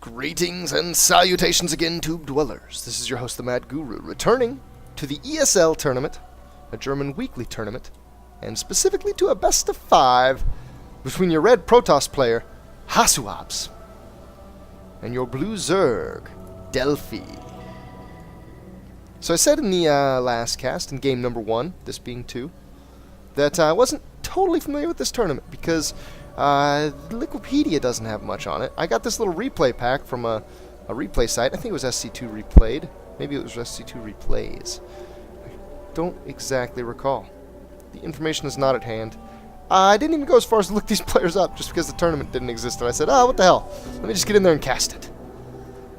Greetings and salutations again, Tube Dwellers. This is your host, the Mad Guru, returning to the ESL tournament, a German weekly tournament, and specifically to a best of 5 between your red Protoss player, HasuObs, and your blue Zerg, Delphi. So I said in the last cast, in game number 1, this being 2, that I wasn't totally familiar with this tournament because Wikipedia doesn't have much on it. I got this little replay pack from a replay site. I think it was SC2 Replayed. Maybe it was SC2 Replays. I don't exactly recall. The information is not at hand. I didn't even go as far as to look these players up just because the tournament didn't exist, and I said, what the hell? Let me just get in there and cast it.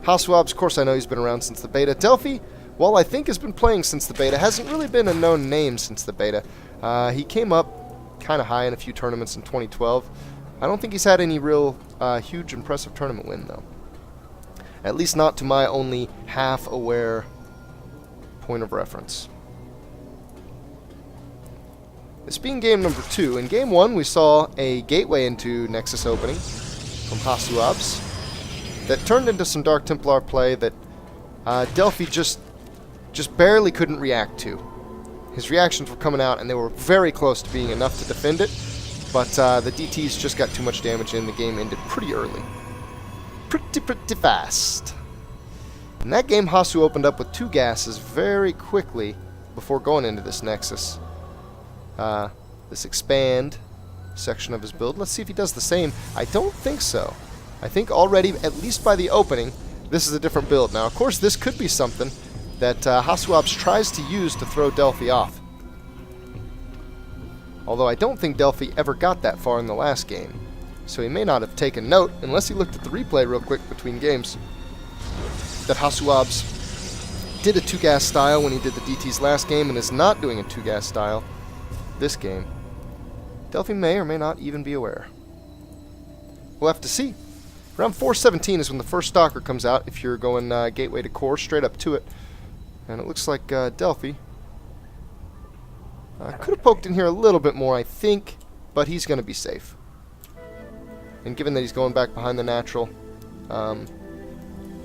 HasuObs, of course I know he's been around since the beta. Delphi, while I think has been playing since the beta, hasn't really been a known name since the beta. He came up kind of high in a few tournaments in 2012. I don't think he's had any real huge impressive tournament win, though. At least not to my only half-aware point of reference. This being game number 2, in game 1 we saw a gateway into Nexus opening from HasuObs that turned into some Dark Templar play that Delphi just barely couldn't react to. His reactions were coming out and they were very close to being enough to defend it, but the DTs just got too much damage in. The game ended pretty early. Pretty fast. In that game, Hasu opened up with 2 gases very quickly before going into this Nexus. This expand section of his build. Let's see if he does the same. I don't think so. I think already, at least by the opening, this is a different build. Now, of course, this could be something that HasuObs tries to use to throw Delphi off. Although I don't think Delphi ever got that far in the last game. So he may not have taken note, unless he looked at the replay real quick between games, that HasuObs did a 2-gas style when he did the DTs last game and is not doing a 2-gas style this game. Delphi may or may not even be aware. We'll have to see. Around 4:17 is when the first Stalker comes out, if you're going gateway to core, straight up to it. And it looks like Delphi could have poked in here a little bit more, I think, but he's going to be safe. And given that he's going back behind the natural,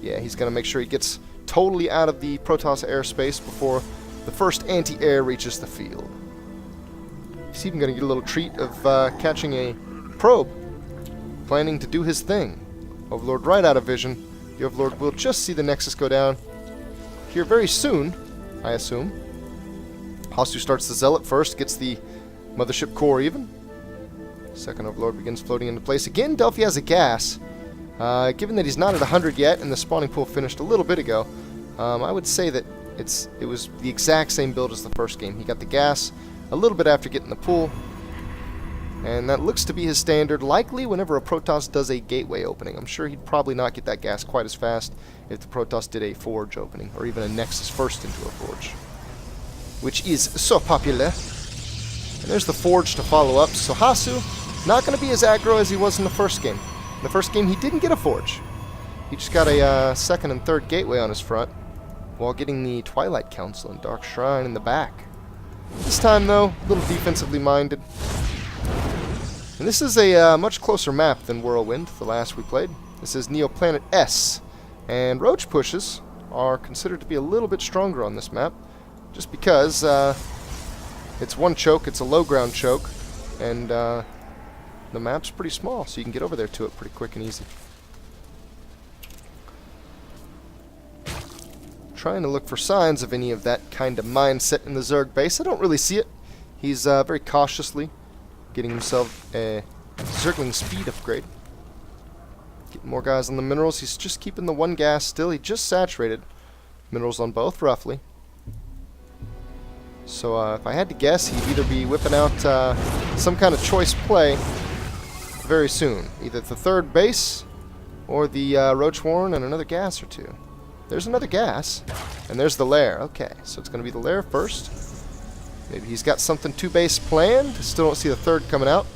yeah, he's going to make sure he gets totally out of the Protoss airspace before the first anti-air reaches the field. He's even going to get a little treat of catching a probe, planning to do his thing. Overlord right out of vision. The Overlord will just see the Nexus go down here very soon, I assume. Hasu starts the Zealot first, gets the Mothership core even. Second Overlord begins floating into place. Again, Delphi has a gas. Given that he's not at 100 yet and the spawning pool finished a little bit ago, I would say that it was the exact same build as the first game. He got the gas a little bit after getting the pool, and that looks to be his standard, likely whenever a Protoss does a gateway opening. I'm sure he'd probably not get that gas quite as fast if the Protoss did a Forge opening, or even a Nexus first into a Forge, which is so popular. And there's the Forge to follow up, so Hasu, not going to be as aggro as he was in the first game. In the first game, he didn't get a Forge. He just got a second and third gateway on his front, while getting the Twilight Council and Dark Shrine in the back. This time, though, a little defensively minded. And this is a much closer map than Whirlwind, the last we played. This is Neoplanet S. And Roach pushes are considered to be a little bit stronger on this map, just because it's one choke, it's a low ground choke, and the map's pretty small, so you can get over there to it pretty quick and easy. Trying to look for signs of any of that kind of mindset in the Zerg base. I don't really see it. He's very cautiously getting himself a Zergling speed upgrade. Getting more guys on the minerals. He's just keeping the 1 gas still. He just saturated minerals on both, roughly. So if I had to guess, he'd either be whipping out some kind of choice play very soon. Either the 3rd base or the Roach Warren and another gas or 2. There's another gas, and there's the lair. Okay, so it's going to be the lair first. Maybe he's got something 2-base planned. Still don't see the 3rd coming out.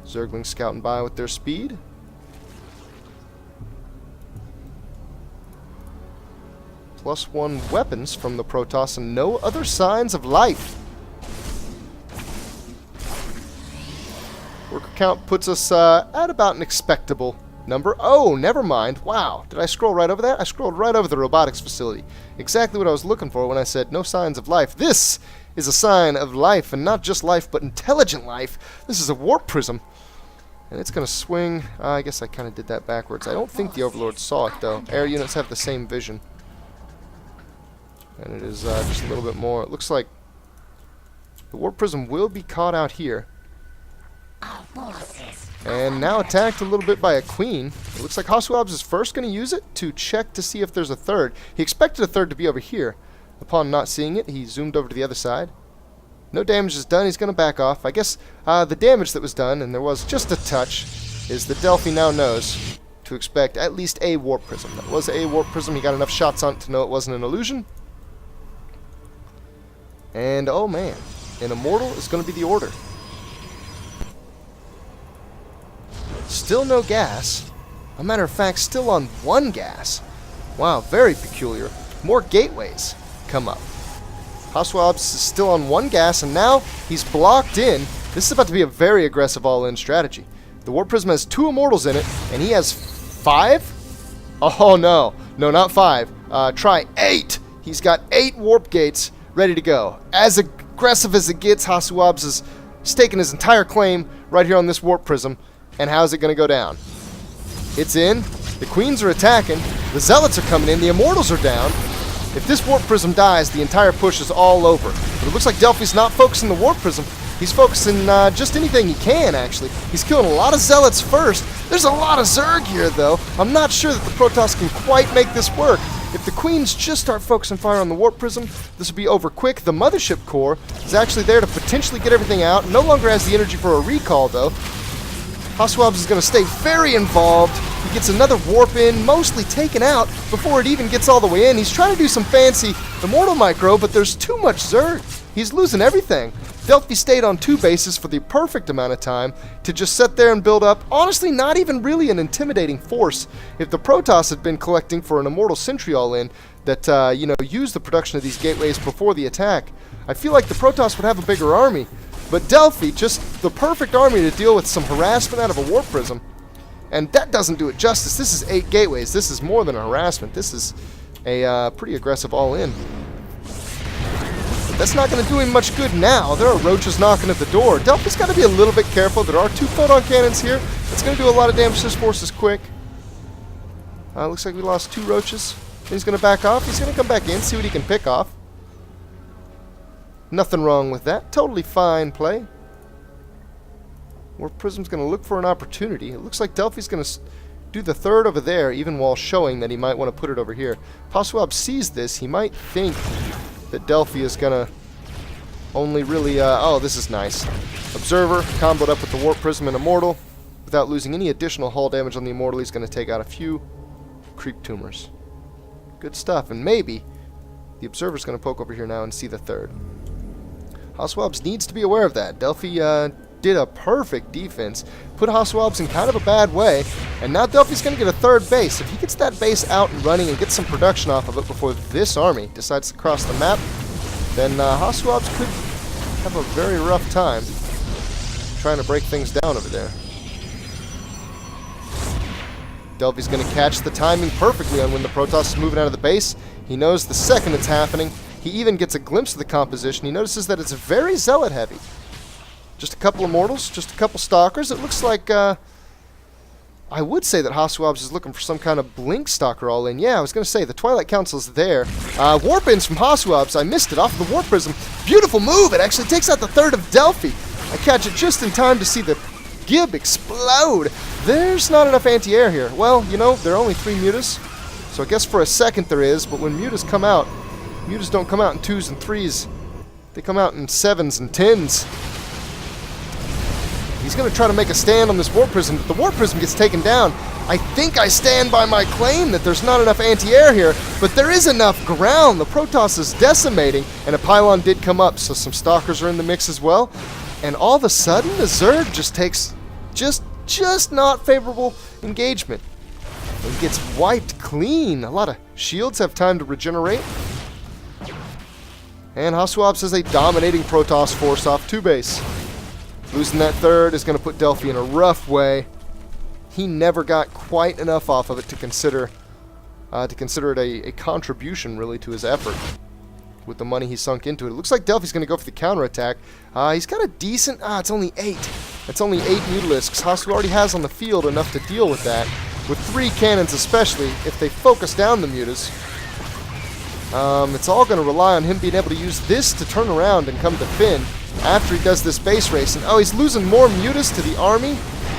Zerglings scouting by with their speed. +1 weapons from the Protoss and no other signs of life. Worker count puts us at about an expectable number. Oh, never mind. Wow. Did I scroll right over that? I scrolled right over the robotics facility. Exactly what I was looking for when I said no signs of life. This is a sign of life, and not just life, but intelligent life. This is a warp prism. And it's going to swing. I guess I kind of did that backwards. I don't think the Overlord saw it, though. Air units have the same vision. And it is just a little bit more. It looks like the warp prism will be caught out here. And now attacked a little bit by a queen. It looks like HasuObs is first going to use it to check to see if there's a third. He expected a third to be over here. Upon not seeing it, he zoomed over to the other side. No damage is done. He's going to back off. I guess the damage that was done, and there was just a touch, is that Delphi now knows to expect at least a warp prism. That was a warp prism. He got enough shots on it to know it wasn't an illusion. And, oh man, an immortal is going to be the order. Still no gas. A matter of fact, still on one gas. Wow, very peculiar. More gateways come up. HasuObs is still on one gas, and now he's blocked in. This is about to be a very aggressive all-in strategy. The Warp Prism has 2 immortals in it, and he has 5? Oh, no. No, not 5. Try 8. He's got 8 warp gates ready to go. As aggressive as it gets, HasuObs is staking his entire claim right here on this Warp Prism. And how's it going to go down? It's in. The queens are attacking. The zealots are coming in. The immortals are down. If this warp prism dies, the entire push is all over. But it looks like Delphi's not focusing the warp prism. He's focusing just anything he can, actually. He's killing a lot of zealots first. There's a lot of Zerg here, though. I'm not sure that the Protoss can quite make this work. If the queens just start focusing fire on the warp prism, this will be over quick. The mothership core is actually there to potentially get everything out. No longer has the energy for a recall, though. HasuObs is going to stay very involved. He gets another warp in, mostly taken out before it even gets all the way in. He's trying to do some fancy immortal micro, but there's too much Zerg. He's losing everything. Delphi stayed on 2 bases for the perfect amount of time to just sit there and build up. Honestly, not even really an intimidating force. If the Protoss had been collecting for an immortal sentry all-in that, used the production of these gateways before the attack, I feel like the Protoss would have a bigger army. But Delphi, just the perfect army to deal with some harassment out of a warp prism. And that doesn't do it justice. This is 8 gateways. This is more than a harassment. This is a pretty aggressive all-in. But that's not going to do him much good now. There are roaches knocking at the door. Delphi's got to be a little bit careful. There are 2 photon cannons here. That's going to do a lot of damage to his forces quick. Looks like we lost 2 roaches. He's going to back off. He's going to come back in, see what he can pick off. Nothing wrong with that. Totally fine play. Warp Prism's going to look for an opportunity. It looks like Delphi's going to do the third over there, even while showing that he might want to put it over here. HasuObs sees this. He might think that Delphi is going to only really... oh, this is nice. Observer comboed up with the Warp Prism and Immortal. Without losing any additional hull damage on the Immortal, he's going to take out a few creep tumors. Good stuff. And maybe the Observer's going to poke over here now and see the third. HasuObs needs to be aware of that. Delphi did a perfect defense, put HasuObs in kind of a bad way, and now Delphi's going to get a third base. If he gets that base out and running and gets some production off of it before this army decides to cross the map, then HasuObs could have a very rough time trying to break things down over there. Delphi's going to catch the timing perfectly on when the Protoss is moving out of the base. He knows the second it's happening. He even gets a glimpse of the composition. He notices that it's very zealot heavy. Just a couple immortals, just a couple stalkers. It looks like, I would say that HasuObs is looking for some kind of blink stalker all in. Yeah, I was going to say, the Twilight Council's there. Warp ins from HasuObs. I missed it off of the Warp Prism. Beautiful move. It actually takes out the third of Delphi. I catch it just in time to see the Gib explode. There's not enough anti-air here. Well, you know, there are only 3 mutas. So I guess for a second there is, but when mutas come out, mutas don't come out in 2s and 3s. They come out in 7s and 10s. He's going to try to make a stand on this Warp Prism, but the Warp Prism gets taken down. I think I stand by my claim that there's not enough anti-air here, but there is enough ground. The Protoss is decimating, and a pylon did come up, so some stalkers are in the mix as well. And all of a sudden, the Zerg just takes just not favorable engagement. And gets wiped clean. A lot of shields have time to regenerate. And HasuObs has a dominating Protoss force off 2 base. Losing that third is going to put Delphi in a rough way. he never got quite enough off of it to consider it a contribution, really, to his effort with the money he sunk into it. It looks like Delphi's going to go for the counterattack. He's got a decent... it's only 8. It's only 8 Mutalisks. Hasu already has on the field enough to deal with that. With 3 cannons especially, if they focus down the Mutas, it's all going to rely on him being able to use this to turn around and come defend after he does this base race. And he's losing more Mutas to the army.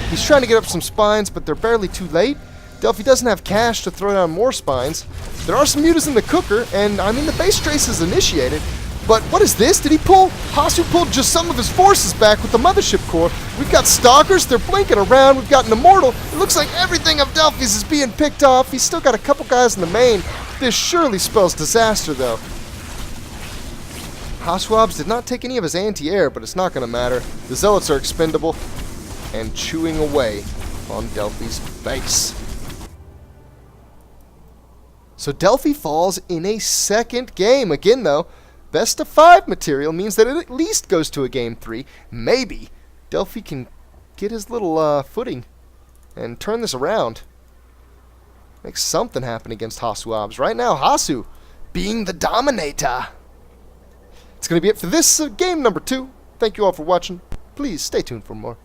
He's trying to get up some spines, but they're barely too late. Delphi doesn't have cash to throw down more spines. There are some Mutas in the cooker, and I mean the base race is initiated. But what is this? Did he pull? Hasu pulled just some of his forces back with the Mothership Core. We've got Stalkers, they're blinking around. We've got an Immortal. It looks like everything of Delphi's is being picked off. He's still got a couple guys in the main. This surely spells disaster, though. HasuObs did not take any of his anti-air, but it's not going to matter. The Zealots are expendable and chewing away on Delphi's base. So Delphi falls in a second game. Again, though, best of 5 material means that it at least goes to a game 3. Maybe Delphi can get his little footing and turn this around. Make something happen against HasuObs. Right now, Hasu being the dominator. It's going to be it for this game number 2. Thank you all for watching. Please stay tuned for more.